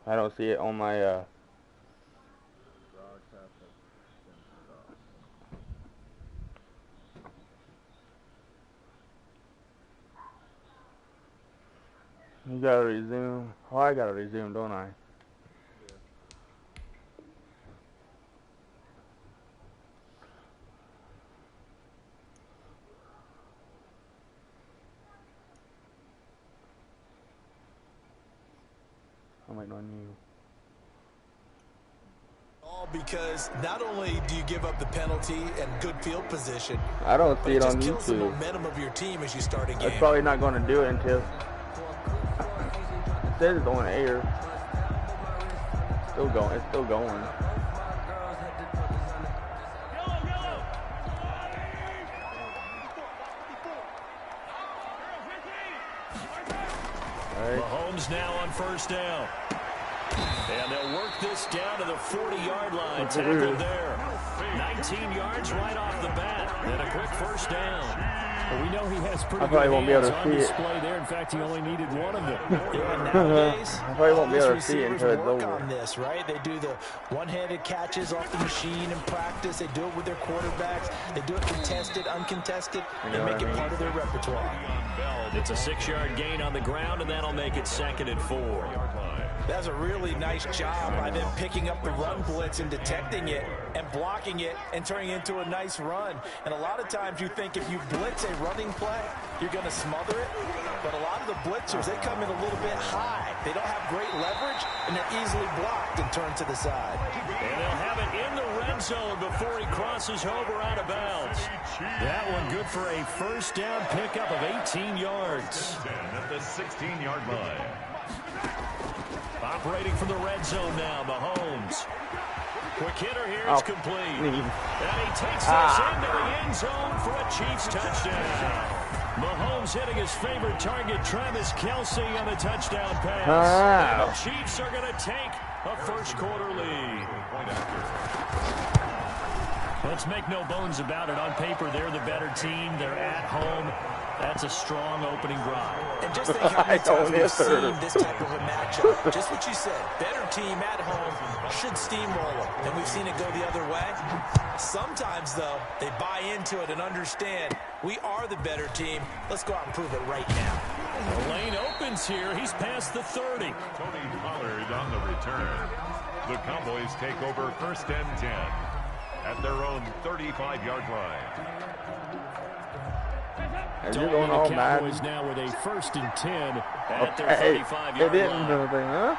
I don't see it on my You gotta resume. Oh, I gotta resume, don't I? I'm waiting on you. All because not only do you give up the penalty and good field position, I don't see it on just kills the YouTube. momentum of your team as you start a game. It's probably not going to do it until it says it's on air. Still going. It's still going. Mahomes now on first down. And they'll work this down to the 40-yard line. Tackled there. 19 yards right off the bat. And a quick first down. Well, we know he has pretty I probably good won't be able hands to on see it. display there. In fact, he only needed one of them. Nowadays, I probably won't be able to see it until it's work over. on this, right? They do the one-handed catches off the machine in practice. They do it with their quarterbacks. They do it contested, uncontested. They make it part of their repertoire. It's a 6-yard gain on the ground, and that'll make it 2nd and 4. That's a really nice job by them picking up the run blitz and detecting it and blocking it and turning it into a nice run. And a lot of times you think if you blitz a running play, you're going to smother it. But a lot of the blitzers, they come in a little bit high. They don't have great leverage, and they're easily blocked and turned to the side. And they'll have it in the red zone before he crosses over out of bounds. That one good for a first down pickup of 18 yards. At the 16-yard line. Operating from the red zone now, Mahomes. Quick hitter here, it's complete. And he takes this into the end zone for a Chiefs touchdown. Mahomes hitting his favorite target, Travis Kelce, on a touchdown pass. And the Chiefs are going to take a first-quarter lead. Let's make no bones about it. On paper, they're the better team. They're at home. That's a strong opening drive. And just think how many times we've seen this type of a matchup. Just what you said. Better team at home should steamroll them. And we've seen it go the other way. Sometimes, though, they buy into it and understand we are the better team. Let's go out and prove it right now. The lane opens here. He's past the 30. Tony Pollard on the return. The Cowboys take over 1st and 10 at their own 35-yard line. And you're going all mad. Cowboys now with a 1st and 10 at their 35-yard line.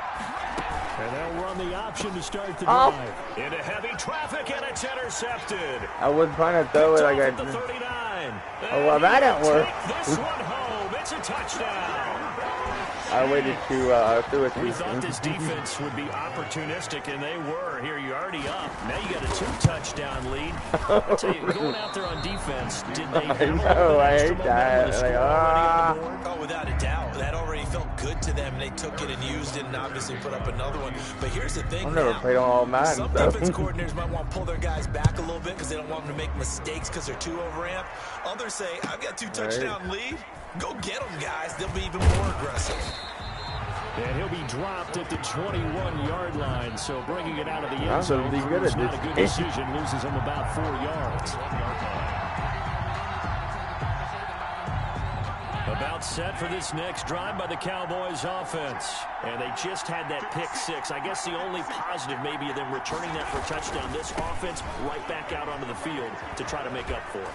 And they'll run the option to start the drive. Into heavy traffic, and it's intercepted. I was trying to throw it like I did. 39. Oh, well, that didn't work. This one home. It's a touchdown. I waited to throw it. We thought this defense would be opportunistic, and they were. Here, you're already up. Now you got a 2-touchdown lead. I tell you, going out there on defense, did they have a little I extra hate that. momentum? Oh, without a doubt. That already felt good to them. They took it and used it and obviously put up another one. But here's the thing. I've never played on all Madden. Some defense coordinators might want to pull their guys back a little bit because they don't want them to make mistakes because they're too overamped. Others say, I've got 2-touchdown lead. Go get them, guys. They'll be even more aggressive. And he'll be dropped at the 21-yard line. So bringing it out of the end zone is not a good decision. Loses him about 4 yards. About set for this next drive by the Cowboys offense. And they just had that pick 6. I guess the only positive maybe of them returning that for a touchdown. This offense right back out onto the field to try to make up for it.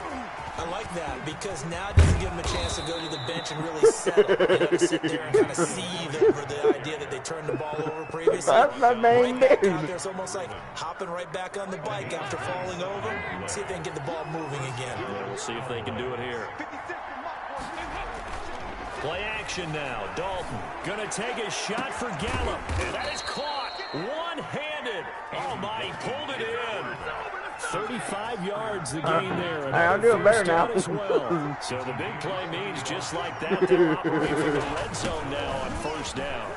I like that because now it doesn't give them a chance to go to the bench and really settle. To sit there and kind of seethe over the idea that they turned the ball over previously. That's my main right back out there, it's almost like hopping right back on the bike after falling over. See if they can get the ball moving again. Yeah, we'll see if they can do it here. Play action now. Dalton going to take a shot for Gallup. And that is caught one-handed. Oh, my, he pulled it in. 35 yards the gain there. I'm doing better now. As well. So the big play means just like that, they'll operate from the red zone now on 1st down.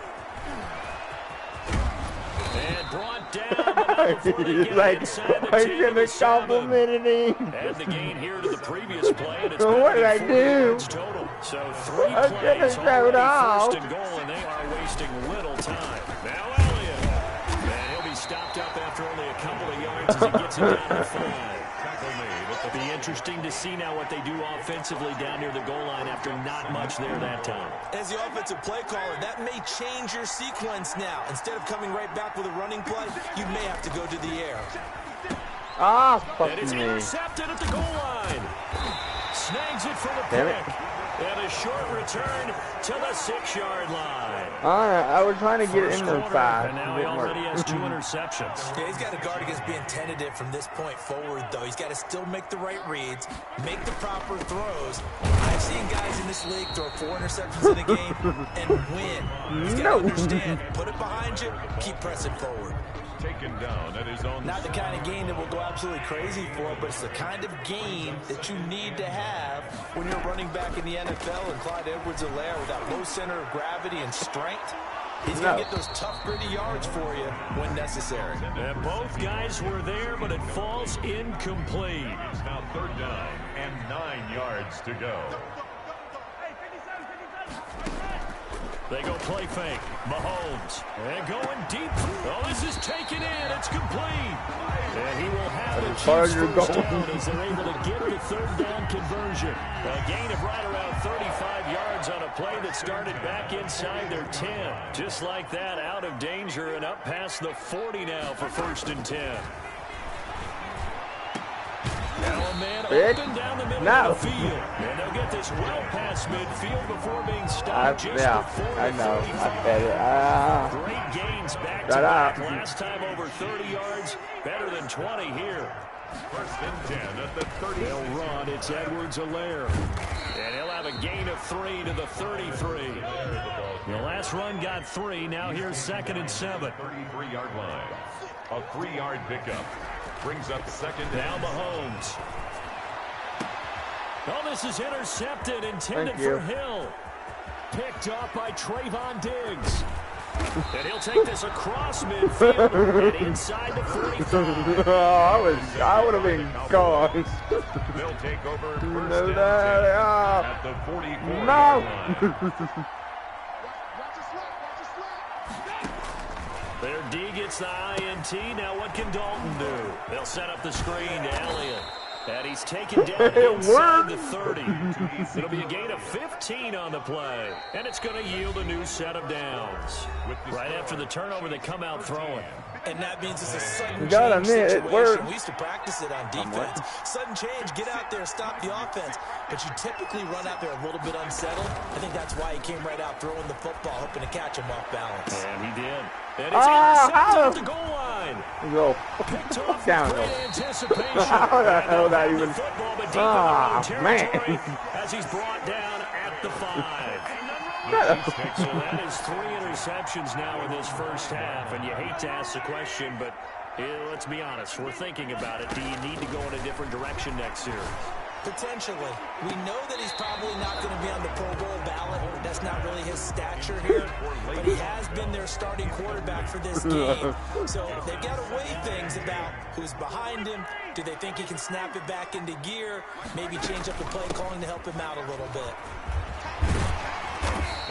And brought down before they get like, inside the I 10 should have complimented him. and the gain here to the previous play, and it's What did I do? total. So 3 I plays should've showed already off. 1st and goal, and they are wasting little time. Now Elliott. yards as he gets it down to 5. Tackle made at the Be interesting to see now what they do offensively down near the goal line after not much there that time. As the offensive play caller, that may change your sequence now. Instead of coming right back with a running play, you may have to go to the air. Ah, fuck And it's me. intercepted at the goal line. Snags it for the pick. And a short return to the 6-yard line. I was trying to get it in the side. And now he already has 2 interceptions. Yeah, he's got to guard against being tentative from this point forward, though. He's got to still make the right reads, make the proper throws. I've seen guys in this league throw 4 interceptions in a game and win. He's got to understand, put it behind you, keep pressing forward. taken down at his own. Not the kind of game that will go absolutely crazy for, but it's the kind of game that you need to have when you're running back in the NFL. And Clyde Edwards-Helaire with that low center of gravity and strength, he's going to get those tough, gritty yards for you when necessary. And both guys were there, but it falls incomplete. It's now 3rd down and 9 yards to go. They go play fake. Mahomes. And going deep. Oh, this is taken in. It's complete. And he will have the Chiefs first down as they're able to get the 3rd down conversion. A gain of right around 35 yards on a play that started back inside their 10. Just like that, out of danger and up past the 40 now for 1st and 10. Now a man open down the middle of the field. And they'll get this well past midfield before being stopped just before I know. I bet it. Great gains back to back. Last time over 30 yards. Better than 20 here. 1st and 10 at the 30. They'll run. It's Edwards-Helaire. And he'll have a gain of 3 to the 33. The last run got 3. Now here's 2nd and 7. 33-yard line. A 3-yard pickup. Brings up 2nd now Mahomes. Oh, this is intercepted, intended for Hill. Picked off by Trayvon Diggs. And he'll take this across midfield and inside the 45. I would have been gone. They'll take over 1st You know and that? 10 at the 44. No. Their D gets the INT. Now what can Dalton do? They'll set up the screen to Elliott. And he's taken down inside the 30. It'll be a gain of 15 on the play. And it's going to yield a new set of downs. Right after the turnover, they come out throwing. And that means it's a sudden change situation. We used to practice it on defense. Sudden change, get out there, stop the offense. But you typically run out there a little bit unsettled. I think that's why he came right out throwing the football, hoping to catch him off balance. And he did. And it's intercepted at the goal line. Go. Picked off with great anticipation. How the hell that even... Football, but deep in their territory as he's brought down at the 5. So that is 3 interceptions now in this first half, and you hate to ask the question, but let's be honest, we're thinking about it. Do you need to go in a different direction next year? Potentially. We know that he's probably not going to be on the Pro Bowl ballot. That's not really his stature here, but he has been their starting quarterback for this game. So they've got to weigh things about who's behind him. Do they think he can snap it back into gear? Maybe change up the play calling to help him out a little bit.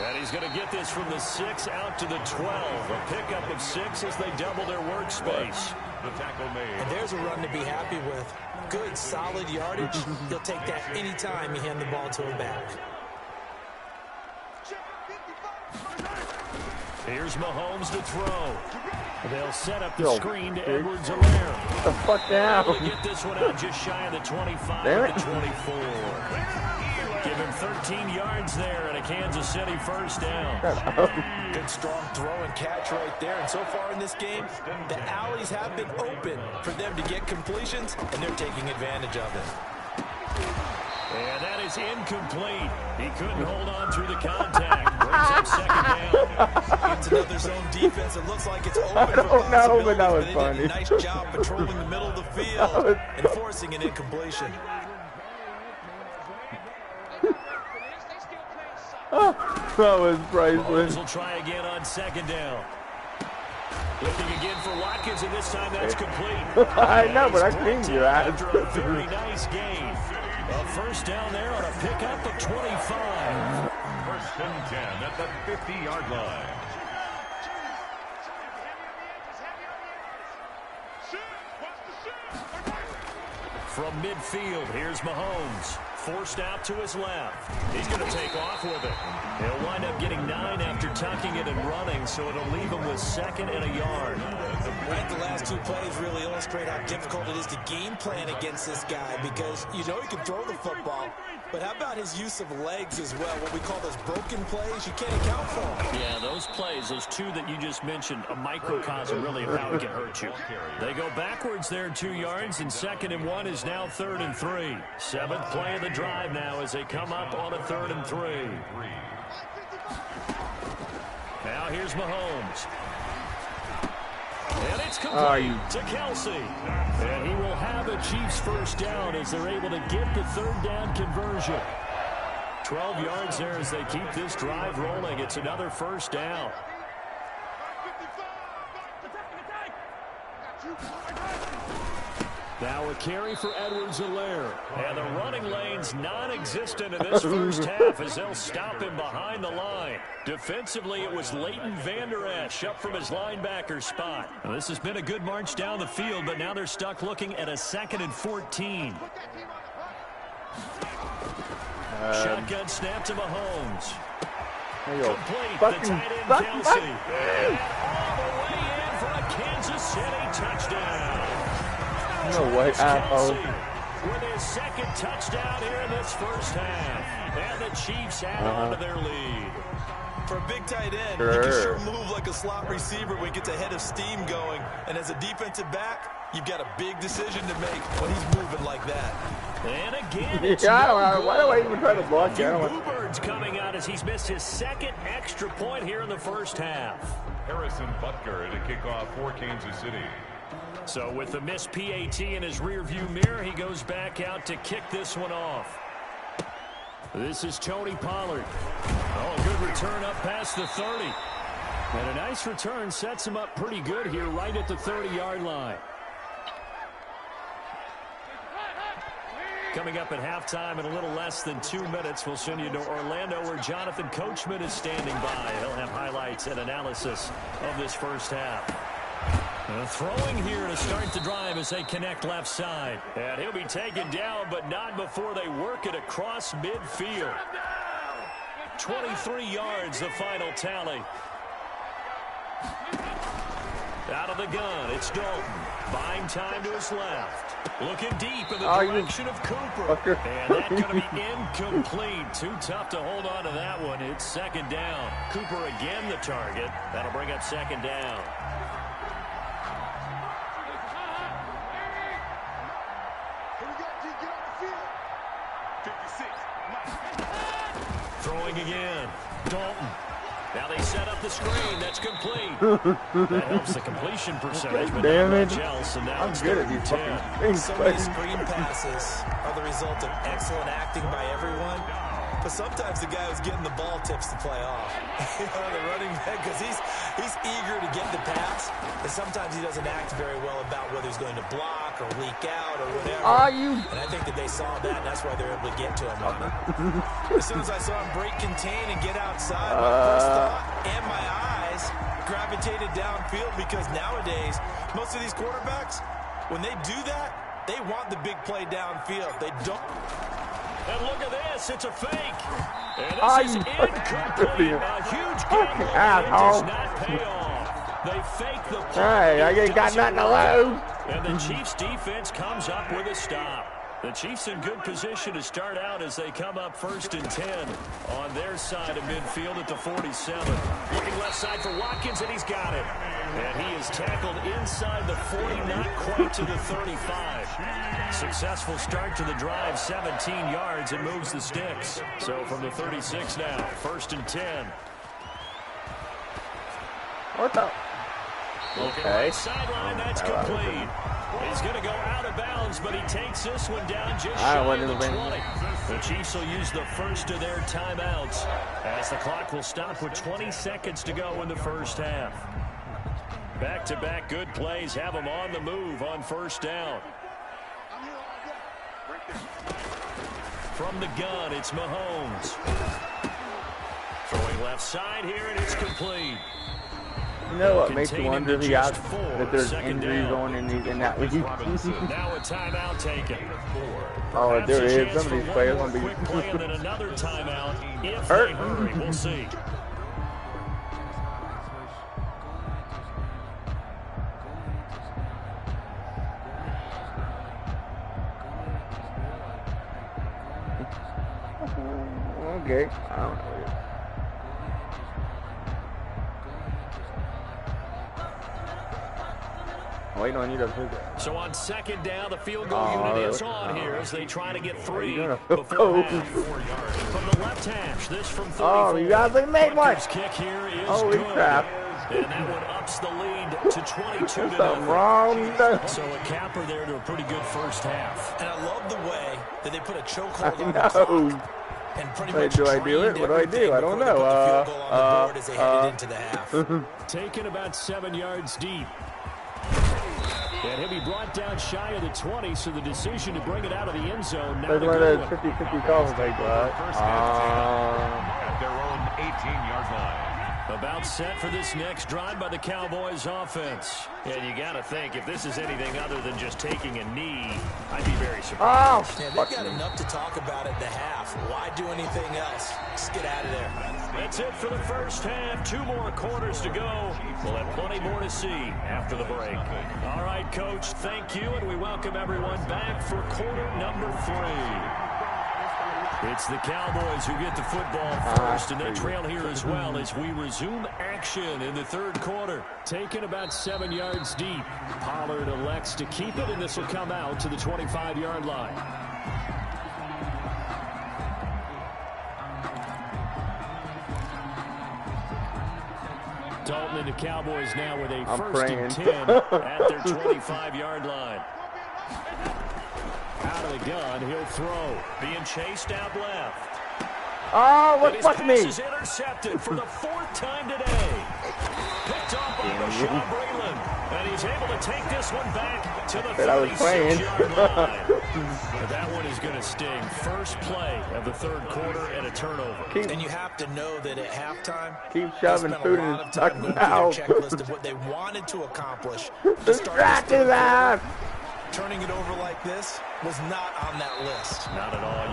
And he's going to get this from the 6 out to the 12. A pickup of 6 as they double their workspace. The tackle made. And there's a run to be happy with. Good, solid yardage. He'll take that anytime you hand the ball to him back. Here's Mahomes to throw. They'll set up the screen to Edwards-Helaire. Get the fuck down. They'll get this one out just shy of the 25 to 24. Give him 13 yards there and a Kansas City first down. Good strong throw and catch right there. And so far in this game, the alleys have been open for them to get completions, and they're taking advantage of it. And that is incomplete. He couldn't hold on through the contact. Brings up 2nd down. It's another zone defense. It looks like it's open for possibilities, but that was they funny. did a nice job patrolling the middle of the field and forcing an incompletion. That was priceless. Will try again on 2nd down. Looking again for Watkins, and this time that's complete. I know, but I cleaned your ass. After a very nice gain. A first down there on a pickup of 25. 1st and 10 at the 50-yard line. From midfield, here's Mahomes. Forced out to his left. He's going to take off with it. He'll wind up getting 9 after tucking it and running, so it'll leave him with 2nd and a yard. Right, the last 2 plays really illustrate how difficult it is to game plan against this guy because you know he can throw the football, but how about his use of legs as well, what we call those broken plays? You can't account for them. Yeah, those plays, those 2 that you just mentioned, a microcosm really of how it can hurt you. They go backwards there 2 yards, and 2nd and 1 is now 3rd and 3. 7th play of the drive now as they come up on a 3rd and 3. Now here's Mahomes. And it's complete to Kelsey. And he will have a Chiefs first down as they're able to get the 3rd down conversion. 12 yards there as they keep this drive rolling. It's another first down. Now a carry for Edwards-Helaire. And the running lane's non-existent in this first half as they'll stop him behind the line. Defensively, it was Leighton Vander Esch up from his linebacker spot. Now, this has been a good march down the field, but now they're stuck looking at a 2nd and 14. Shotgun snap to Mahomes. Complete, the tight end Kelsey. And all the way in for a Kansas City touchdown. No way, asshole. With his 2nd touchdown here in this first half. And the Chiefs add on to their lead. For a big tight end, he can sure move like a slot receiver when he gets a head of steam going. And as a defensive back, you've got a big decision to make when he's moving like that. And again, it's why do I even try to block that? Bluebirds coming out as he's missed his 2nd extra point here in the first half. Harrison Butker to kick off for Kansas City. So with the missed PAT in his rearview mirror, he goes back out to kick this one off. This is Tony Pollard. Oh, good return up past the 30. And a nice return sets him up pretty good here right at the 30-yard line. Coming up at halftime in a little less than 2 minutes, we'll send you to Orlando where Jonathan Coachman is standing by. He'll have highlights and analysis of this first half. Throwing here to start the drive as they connect left side. And he'll be taken down, but not before they work it across midfield. 23 yards, the final tally. Out of the gun, it's Dalton. Buying time to his left. Looking deep in the direction of Cooper. And that's going to be incomplete. Too tough to hold on to that one. It's 2nd down. Cooper again the target. That'll bring up 2nd down. Throwing again. Dalton. Now they set up the screen. That's complete. That helps the completion percentage, but not much else. And now it's 3rd and 10. So many screen passes are the result of excellent acting by everyone. But sometimes the guy who's getting the ball tips the play off. The running back, because he's eager to get the pass, and sometimes he doesn't act very well about whether he's going to block or leak out or whatever. And I think that they saw that, and that's why they're able to get to him on it. As soon as I saw him break contain and get outside, my first thought and my eyes gravitated downfield, because nowadays, most of these quarterbacks, when they do that, they want the big play downfield. They don't. And look at this, it's a fake. And this is incomplete. A huge gamble. It does not pay off. They fake the play. Hey, I ain't got nothing to lose. And the Chiefs defense comes up with a stop. The Chiefs in good position to start out as they come up 1st and 10 on their side of midfield at the 47. Looking left side for Watkins, and he's got it. And he is tackled inside the 40, not quite to the 35. Successful start to the drive, 17 yards, and moves the sticks. So from the 36 now, 1st and 10. What the? Looking right sideline, that's complete. He's going to go out of bounds, but he takes this one down just shy of the 20. The Chiefs will use the first of their timeouts as the clock will stop with 20 seconds to go in the first half. Back-to-back good plays have them on the move on 1st down. From the gun, it's Mahomes. Throwing left side here, and it's complete. You know what makes you wonder if that there's injuries on in that league? Now a timeout taken. Oh, there is. Some of these players gonna be quick play and then another timeout if they hurry. We'll see. Okay, I don't know. Waiting on you to pick it. So on second down, the field goal unit is on here as they try to get 3 before half. From the left hash, this from 34. Oh, you guys made one. Kick here is Holy good. crap. And that one ups the lead to 22 There's something wrong. So a capper there to a pretty good first half. And I love the way that they put a chokehold on the I clock. know. And pretty Wait, much do I do it? What do I do? I don't know. As they headed into the half. Taken about 7 yards deep. And he'll be brought down shy of the 20, so the decision to bring it out of the end zone. Now That's one of those 50-50 calls like that. At their own 18-yard line. About set for this next drive by the Cowboys offense. And you got to think, if this is anything other than just taking a knee, I'd be very surprised. Yeah, they've got enough to talk about at the half. Why do anything else? Just get out of there. That's it for the first half. 2 more quarters to go. We'll have plenty more to see after the break. All right, Coach, thank you, and we welcome everyone back for quarter number 3. It's the Cowboys who get the football first, and they trail here as well as we resume action in the third quarter. Taken about 7 yards deep. Pollard elects to keep it, and this will come out to the 25-yard line. Dalton and the Cowboys now with a first and 10 at their 25-yard line. Out of the gun, he'll throw. Being chased out left. Oh, what's fucking me? His pass is intercepted for the 4th time today. Picked off by Rashawn Breeland. And he's able to take this one back to the 36-yard line. But that one is going to sting. First play of the third quarter and a turnover. And you have to know that at halftime, Keep shoving food in his fucking mouth. checklist of what they wanted to accomplish. Distracted that. Turning it over like this was not on that list. Not at all.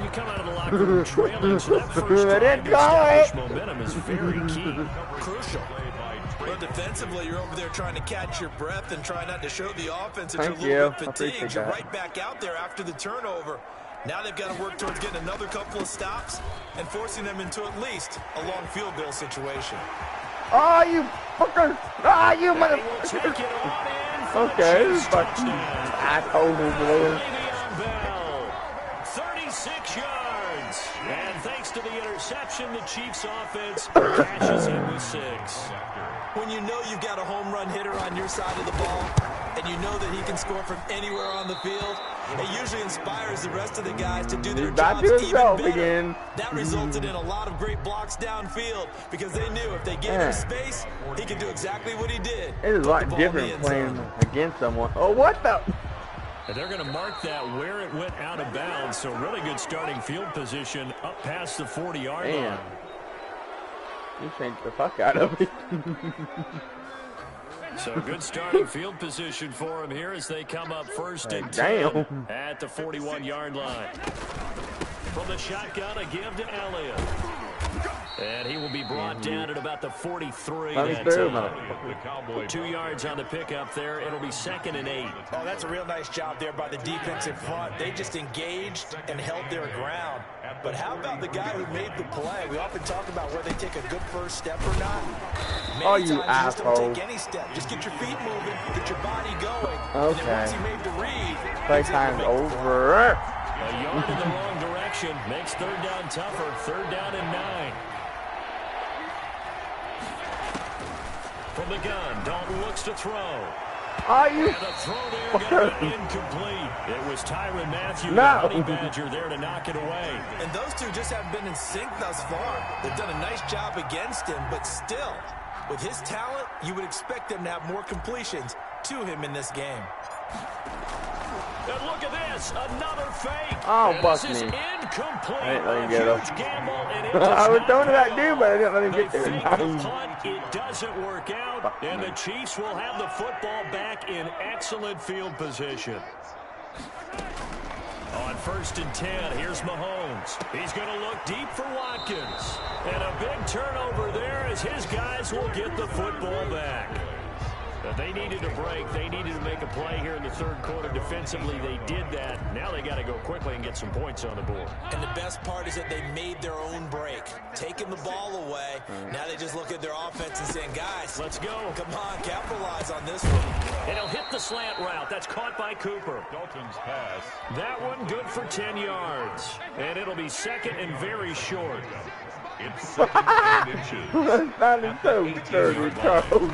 You come out of the locker room trailing, so that first drive to establish momentum is very key. Crucial. But defensively, you're over there trying to catch your breath and try not to show the offense that you're a little bit fatigued. You're right back out there after the turnover. Now they've got to work towards getting another couple of stops and forcing them into at least a long field goal situation. Oh, you fucker! Ah, you motherfucker! Okay, this fucking asshole over there. 36 yards. And thanks to the interception, the Chiefs offense cashes in with 6. When you know you've got a home run hitter on your side of the ball, and you know that he can score from anywhere on the field, it usually inspires the rest of the guys to do their jobs even better. That resulted in a lot of great blocks downfield because they knew if they gave him space, he could do exactly what he did. It is a lot different playing against someone. Oh, what the? And they're going to mark that where it went out of bounds, so really good starting field position up past the 40-yard line. You changed the fuck out of it. So good starting field position for him here as they come up first and 10 at the 41-yard line. From the shotgun, a give to Elliott. And he will be brought down at about the 43. 2 yards on the pickup there. It'll be 2nd and 8. Oh, that's a real nice job there by the defensive front. They just engaged and held their ground. But how about the guy who made the play? We often talk about whether they take a good first step or not. Many times you just don't take any step. Just get your feet moving, get your body going. Okay. And then once you made the read, playtime's over. A yard in the wrong direction makes 3rd down tougher. 3rd down and 9. From the gun, Dalton looks to throw. Are you? And the throw there going to be incomplete. It was Tyrann Mathieu, the Honey Badger, there to knock it away. And those two just haven't been in sync thus far. They've done a nice job against him, but still, with his talent, you would expect them to have more completions to him in this game. And look at this, another fake. Oh, and bust this is me. incomplete. I didn't let him A get huge him. gamble, and it I was does throwing to not that dude, but I didn't let him They get there. fake the punt. It doesn't work out, and the Chiefs will have the football back in excellent field position. On 1st and 10, here's Mahomes. He's going to look deep for Watkins. And a big turnover there as his guys will get the football back. But they needed a break. They needed to make a play here in the 3rd quarter. Defensively, they did that. Now they got to go quickly and get some points on the board. And the best part is that they made their own break. Taking the ball away. Now they just look at their offense and saying, guys, let's go. Come on, capitalize on this one. And he'll hit the slant route. That's caught by Cooper. Dalton's pass. That one good for 10 yards. And it'll be 2nd and very short. It's 2nd and inches. That is so dirty, Charles.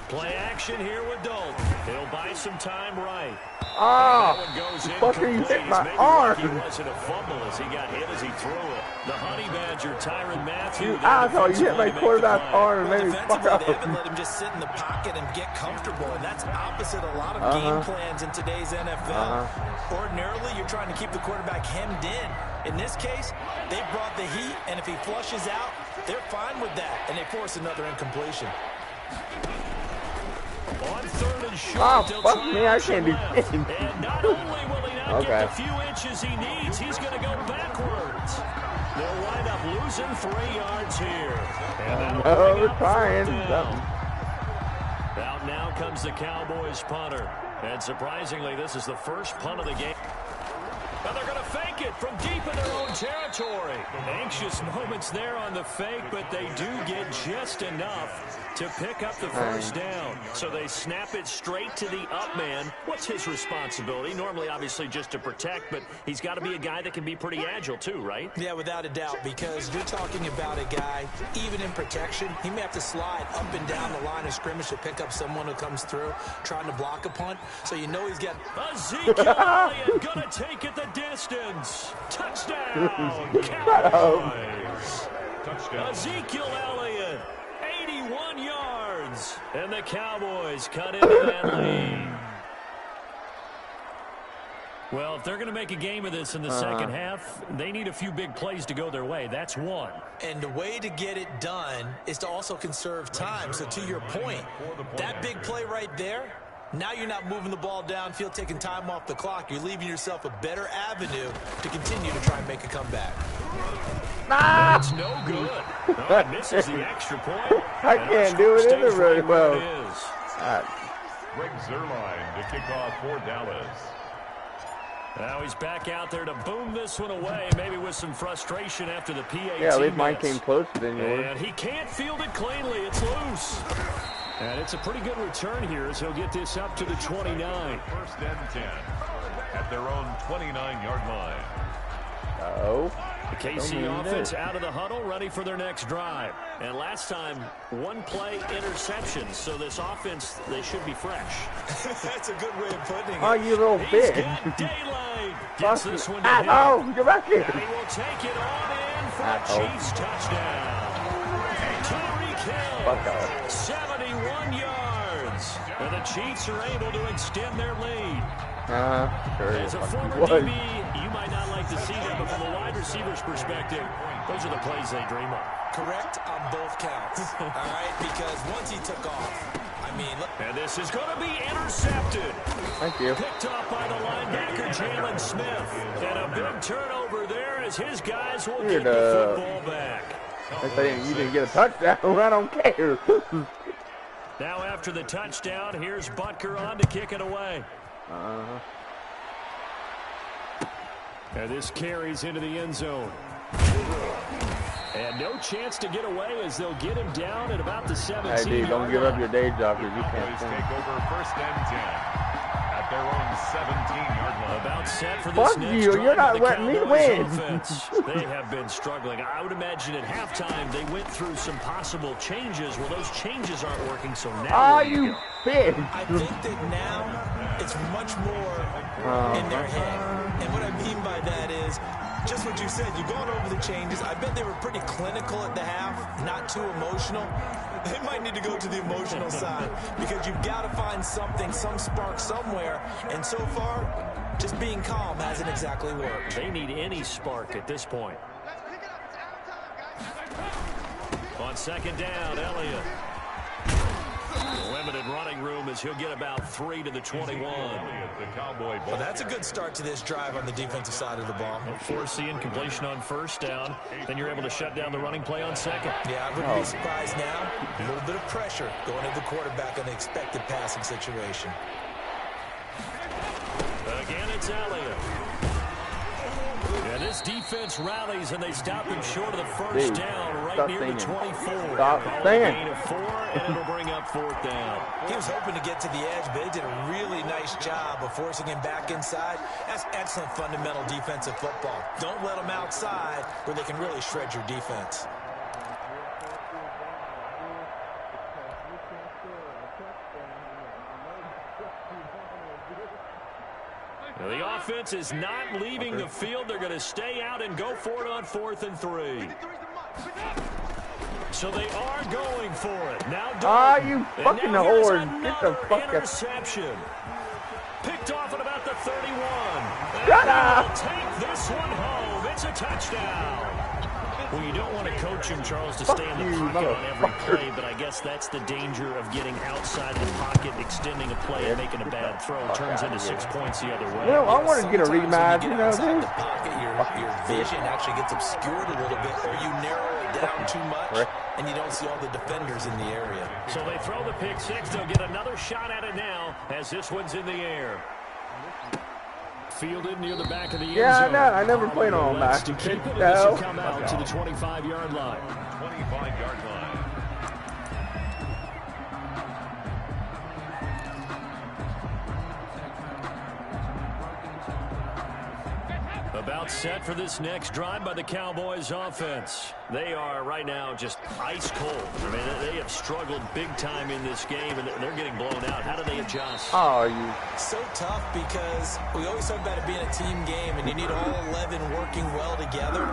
Play action here with Dalton. He'll buy some time right. Oh, that one goes fucker, you hit my Maybe arm. He wasn't a fumble as he got hit as he threw it. The Honey Badger, Tyrann Mathieu. I thought you hit my quarterback's arm and made me fuck up. They haven't let him just sit in the pocket and get comfortable, and that's opposite a lot of game plans in today's NFL. Ordinarily, you're trying to keep the quarterback hemmed in. In this case, they brought the heat, and if he flushes out, they're fine with that, and they force another incompletion. On 3rd and short, Oh, fuck me, I can't do anything. And not only will he not get the few inches he needs, he's going to go backwards. They'll wind up losing 3 yards here. And we're trying. Out now comes the Cowboys punter. And surprisingly, this is the first punt of the game. And they're going to fake it from deep in their own territory. Anxious moments there on the fake, but they do get just enough to pick up the first down. So they snap it straight to the up man. What's his responsibility? Normally, obviously, just to protect, but he's got to be a guy that can be pretty agile too, right? Yeah, without a doubt, because you're talking about a guy, even in protection, he may have to slide up and down the line of scrimmage to pick up someone who comes through trying to block a punt. So you know he's got... Ezekiel Elliott going to take it the distance. Touchdown, Cowboys. Touchdown. Ezekiel Elliott, 81 yards. And the Cowboys cut into that lead. Well, if they're going to make a game of this in the second half, they need a few big plays to go their way. That's one. And the way to get it done is to also conserve time. So to your point, that big play right there, now you're not moving the ball downfield, taking time off the clock. You're leaving yourself a better avenue to continue to try and make a comeback. That's no good. No, it misses the extra point. I can't do it either really well. Greg Zuerlein to kick off for Dallas. Now he's back out there to boom this one away, maybe with some frustration after the PAT. Yeah, at least mine came closer than yours. And he can't field it cleanly. It's loose. And it's a pretty good return here as he'll get this up to the 29. 1st and 10 at their own 29-yard line. Oh. The KC offense out of the huddle, ready for their next drive. And last time, one play interception. So this offense, they should be fresh. That's a good way of putting it. Oh, you little He's bitch. got daylight. Gets this one to him. Oh, get back here. And he will take it on in for a Chiefs touchdown. Tyreek Hill, 71 yards. And the Chiefs are able to extend their lead. Sure. As a former DB, you might not like to see that, but from a wide receiver's perspective, those are the plays they dream of. Correct on both counts, all right? Because once he took off, I mean, look. And this is going to be intercepted. Thank you. Picked off by the linebacker, Jalen Smith. And a big turnover there as his guys will get the football back. If you didn't get a touchdown, I don't care. Now after the touchdown, here's Butker on to kick it away. And this carries into the end zone. And no chance to get away as they'll get him down at about the 17. Hey, dude, don't give up your day job because you Cowboys can't take over 1st and 10 at their own 17-yard line. About set for this Fuck next you, drive you're not of the letting me Cowboys win. offense. They have been struggling. I would imagine at halftime they went through some possible changes. Well, those changes aren't working, so now you bitch. I think that now it's much more in their head. And what I mean by that is, just when what you said. You've gone over the changes. I bet they were pretty clinical at the half, not too emotional. They might need to go to the emotional side because you've got to find something, some spark somewhere. And so far, just being calm hasn't exactly worked. They need any spark at this point. On second down, Elliott. Limited running room as he'll get about 3 to the 21. Well, that's a good start to this drive on the defensive side of the ball. Force the incompletion on first down. Then you're able to shut down the running play on second. Yeah, I wouldn't be surprised now. A little bit of pressure going at the quarterback on the expected passing situation. Again, it's Elliott. And this defense rallies, and they stop him short of the first down right near the 24. Stop singing. Gain of 4, and it'll bring up fourth down. He was hoping to get to the edge, but they did a really nice job of forcing him back inside. That's excellent fundamental defensive football. Don't let them outside where they can really shred your defense. The offense is not leaving the field. They're going to stay out and go for it on 4th and 3. So they are going for it. Now you fucking whore. Get the fuck out. Interception. Picked off at about the 31. Shut up. They'll take this one home. It's a touchdown. Well, you don't want to coach him, Charles, to stay in the pocket on every play, but I guess that's the danger of getting outside the pocket, extending a play, and making a bad throw. Turns into 6 points the other way. You know, I want to get a rematch, you know. The pocket, your vision actually gets obscured a little bit, or you narrow it down too much, and you don't see all the defenders in the area. So they throw the pick six. They'll get another shot at it now as this one's in the air. Fielded near the back of the end zone. I never played on that. To keep it, this will come out to the 25-yard line. 25-yard line. About set for this next drive by the Cowboys offense. They are right now just ice cold. I mean, they have struggled big time in this game, and they're getting blown out. How do they adjust? Oh, you. So tough because we always talk about it being a team game, and you need all 11 working well together.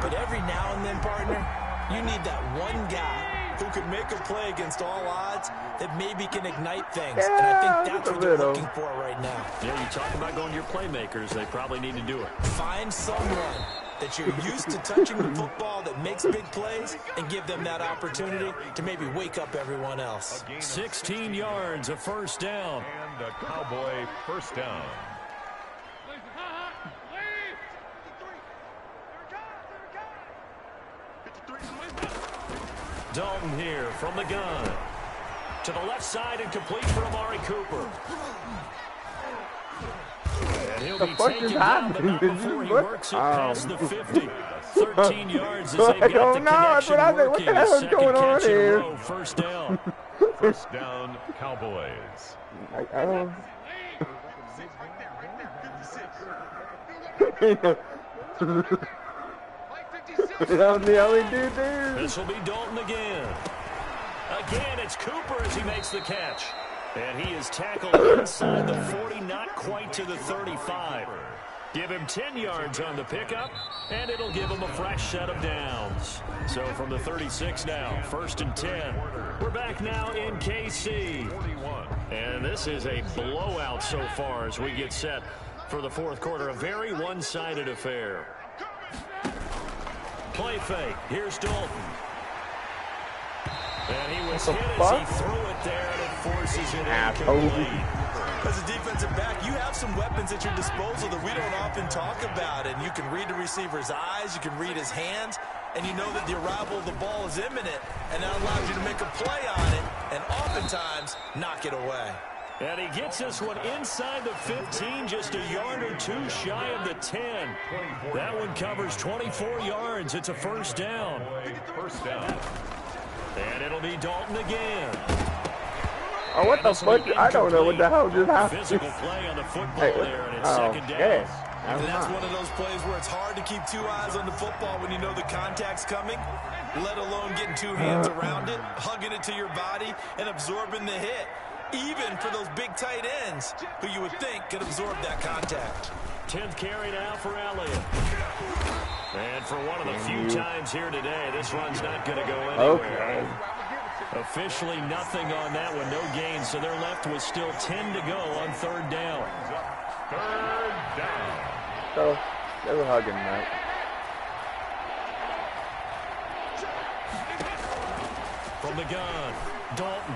But every now and then, partner, you need that one guy who can make a play against all odds that maybe can ignite things. And I think that's what they're looking for right now. Yeah, you talk about going to your playmakers. They probably need to do it. Find someone that you're used to touching the football that makes big plays and give them that opportunity to maybe wake up everyone else. 16 yards, a first down. And a Cowboy first down. Dalton here from the gun. To the left side and complete for Amari Cooper. And he'll be taken down, but not before he works it past the 50. 13 yards as they've got the connection working. What the hell is going on here? First down. First down, Cowboys. This will be Dalton again. Again, it's Cooper as he makes the catch. And he is tackled inside the 40, not quite to the 35. Give him 10 yards on the pickup, and it'll give him a fresh set of downs. So from the 36 now, 1st and 10. We're back now in KC. And this is a blowout so far as we get set for the fourth quarter. A very one-sided affair. Play fake. Here's Dalton. And he was hit as he threw it there, and it forces it incomplete. As a defensive back, you have some weapons at your disposal that we don't often talk about. And you can read the receiver's eyes, you can read his hands, and you know that the arrival of the ball is imminent. And that allows you to make a play on it, and oftentimes knock it away. And he gets this one inside the 15, just a yard or two shy of the 10. That one covers 24 yards. It's a first down. First down. And it'll be Dalton again. Oh, what the fuck? I don't know what the hell just happened. Physical play on the football there, and it's second down. And that's one of those plays where it's hard to keep two eyes on the football when you know the contact's coming, let alone getting two hands around it, hugging it to your body, and absorbing the hit. Even for those big tight ends who you would think could absorb that contact. 10th carry now for Elliott. And for one of the few times here today, this run's not going to go anywhere. Okay. Officially nothing on that one, no gain, so they're left with still 10 to go on 3rd down. 3rd down. So, they were hugging that. From the gun, Dalton.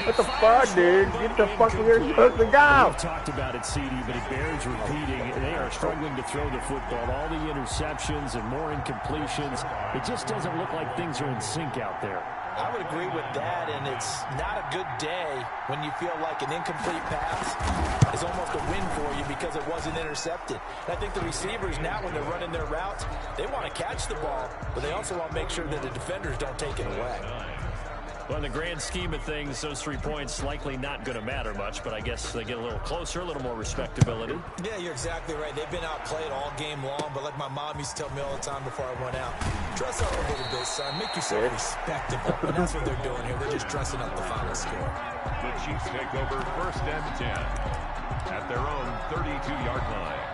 What the fuck, dude? Get the fuck where you're supposed to go. We've talked about it, CD, but it bears repeating. They are struggling to throw the football. All the interceptions and more incompletions. It just doesn't look like things are in sync out there. I would agree with that, and it's not a good day when you feel like an incomplete pass is almost a win for you because it wasn't intercepted. And I think the receivers now, when they're running their routes, they want to catch the ball, but they also want to make sure that the defenders don't take it away. Well, in the grand scheme of things, those 3 points likely not going to matter much, but I guess they get a little closer, a little more respectability. Yeah, you're exactly right. They've been outplayed all game long, but like my mom used to tell me all the time before I went out, dress up a little bit, son. Make yourself respectable. And that's what they're doing here. They're just dressing up the final score. The Chiefs take over 1st and 10 at their own 32-yard line.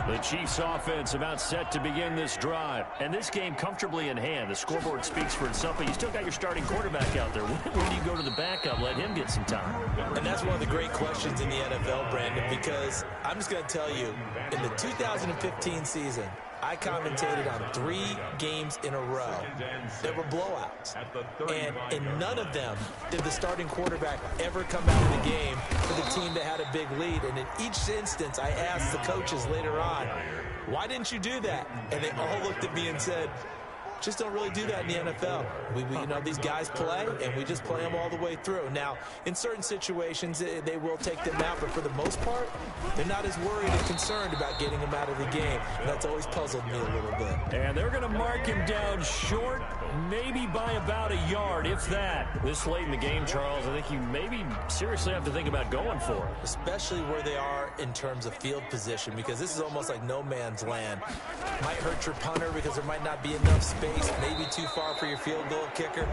The Chiefs offense about set to begin this drive. And this game comfortably in hand. The scoreboard speaks for itself, but you still got your starting quarterback out there. When do you go to the backup? Let him get some time. And that's one of the great questions in the NFL, Brandon, because I'm just going to tell you, in the 2015 season, I commentated on 3 games in a row that were blowouts. And in none of them did the starting quarterback ever come out of the game for the team that had a big lead. And in each instance, I asked the coaches later on, why didn't you do that? And they all looked at me and said, just don't really do that in the NFL. You know, these guys play, and we just play them all the way through. Now, in certain situations, they will take them out, but for the most part, they're not as worried and concerned about getting them out of the game. And that's always puzzled me a little bit. And they're going to mark him down short, maybe by about a yard, if that. This late in the game, Charles, I think you maybe seriously have to think about going for it. Especially where they are in terms of field position, because this is almost like no man's land. Might hurt your punter because there might not be enough space. Maybe too far for your field goal kicker.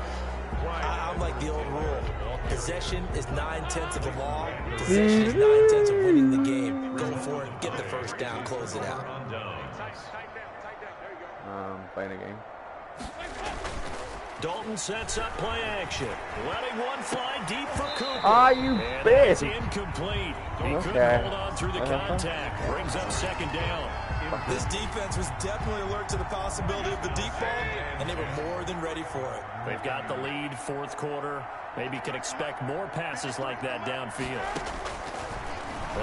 I'm like the old rule. Possession is 9/10 of the law. Possession is 9/10 of winning the game. Go for it. Get the first down. Close it out. Playing a game. Dalton sets up play action. Letting one fly deep for Cooper. Ah, you bitch. It's incomplete. He couldn't hold on through the contact. Brings up 2nd down. This defense was definitely alert to the possibility of the deep ball, and they were more than ready for it. They've got the lead, 4th quarter. Maybe can expect more passes like that downfield.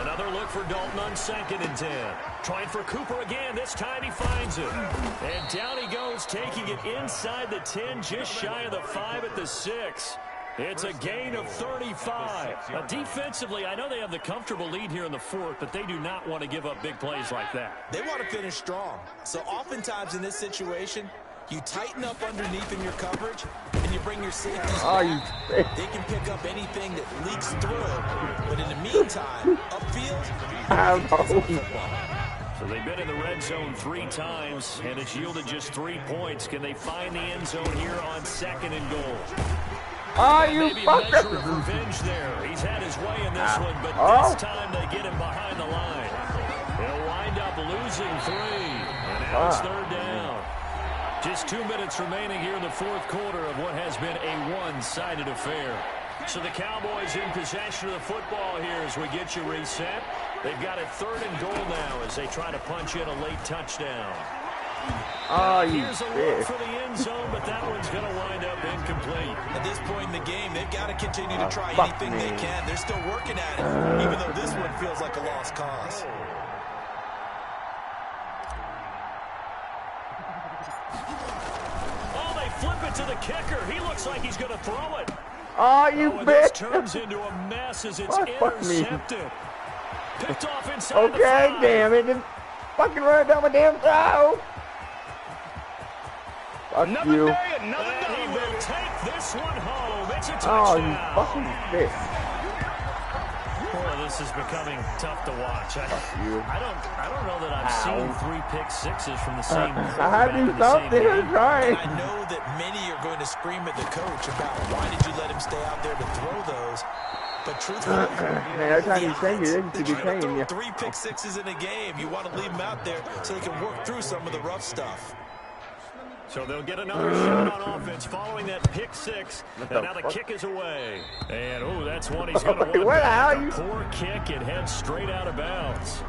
Another look for Dalton on 2nd and 10. Trying for Cooper again. This time he finds it. And down he goes, taking it inside the 10, just shy of the 5 at the 6. It's a gain of 35. Now, defensively, I know they have the comfortable lead here in the 4th, but they do not want to give up big plays like that. They want to finish strong. So oftentimes in this situation, you tighten up underneath in your coverage, and you bring your safeties back. They can pick up anything that leaks through. But in the meantime, upfield, so they've been in the red zone 3 times, and it's yielded just 3 points. Can they find the end zone here on 2nd and goal? You maybe a measure of revenge there. He's had his way in this one, but this time they get him behind the line. They'll wind up losing 3, and now it's 3rd down. Just 2 minutes remaining here in the 4th quarter of what has been a one-sided affair. So the Cowboys in possession of the football here as we get you reset. They've got it 3rd and goal now as they try to punch in a late touchdown. Here's a look for the end zone, but that one's going to wind up incomplete. At this point in the game, they've got to continue to try anything they can. They're still working at it, even though this one feels like a lost cause. Oh, they flip it to the kicker. He looks like he's going to throw it. You bitch. This turns into a mess as it's intercepted. Picked off inside the 5. Damn it. Just fucking run down my damn throat. Another you. Day, another and he will take this one home. It's a touchdown. You fucking bitch. Boy, this is becoming tough to watch. I don't know that I've seen 3 pick-6s from the same I do something. Right. And I know that many are going to scream at the coach about why did you let him stay out there to throw those. But truthfully, man, every time you say it, they should be paying you. 3 pick sixes in a game. You want to leave them out there so they can work through some of the rough stuff. So they'll get another shot on offense following that pick six. And now the kick is away. And, oh, that's one he's going to What the hell are you? Poor kick and head straight out of bounds.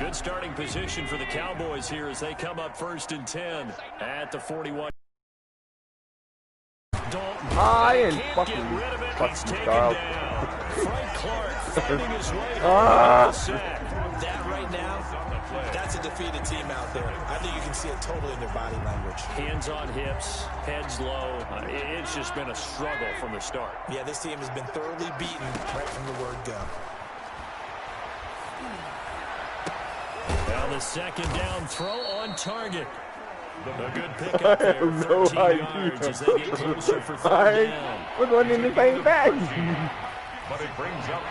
Good starting position for the Cowboys here as they come up 1st and 10 at the 41. I ain't fucking Charles. Frank Clark finding his way the sack. That right now, that's a defeated team out there. I think you can see it totally in their body language. Hands on hips, heads low. It's just been a struggle from the start. Yeah, this team has been thoroughly beaten right from the word go. Now the second down throw on target. A good pickup there, 13 yards as they get closer for 3rd down. We're going in the same bag. But it brings up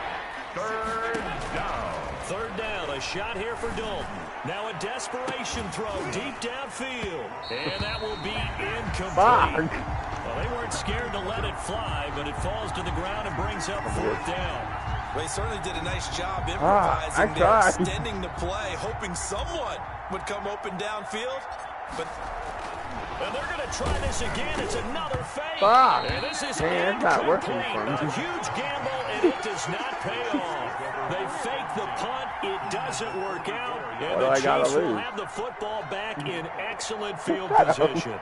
3rd down. 3rd down, a shot here for Dalton. Now a desperation throw deep downfield. And that will be incomplete. Well, they weren't scared to let it fly, but it falls to the ground and brings up 4th down. Well, he certainly did a nice job improvising there, extending the play, hoping someone would come open downfield. But and they're going to try this again. It's another fake. And this is man, it's not working for a me. huge gamble, and it does not pay off. They fake the punt. It doesn't work out. And the Chiefs will have the football back in excellent field position.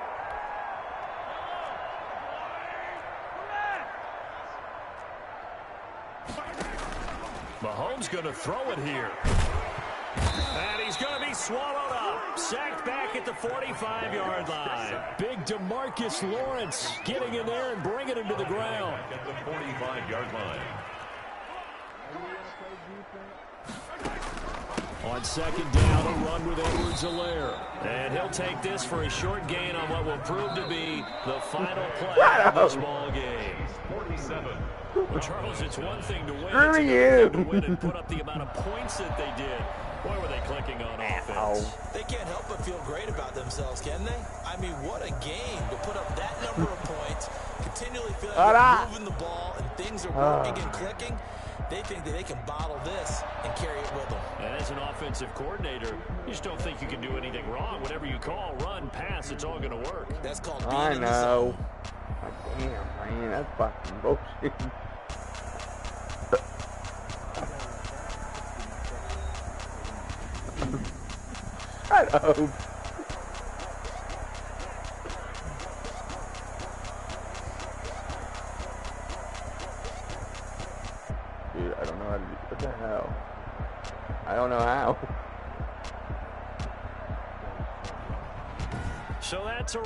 Mahomes going to throw it here. And he's going to be swallowed up. Sacked back at the 45-yard line. Big DeMarcus Lawrence getting in there and bringing him to the ground. At the 45-yard line. On 2nd down, a run with Edwards-Helaire. And he'll take this for a short gain on what will prove to be the final play of this ball game. 47. Well, Charles, it's one thing to win. Screw it's you. to win and put up the amount of points that they did. Boy, were they clicking on offense. They can't help but feel great about themselves, can they? I mean, what a game to put up that number of points, continually feeling like they're moving the ball and things are working and clicking. They think that they can bottle this and carry it with them. And as an offensive coordinator, you just don't think you can do anything wrong. Whatever you call, run, pass, it's all going to work. That's called being I in the zone. Damn, man, that's fucking bullshit. Shut up. Dude, I don't know how to do. What the hell? I don't know how. So that's a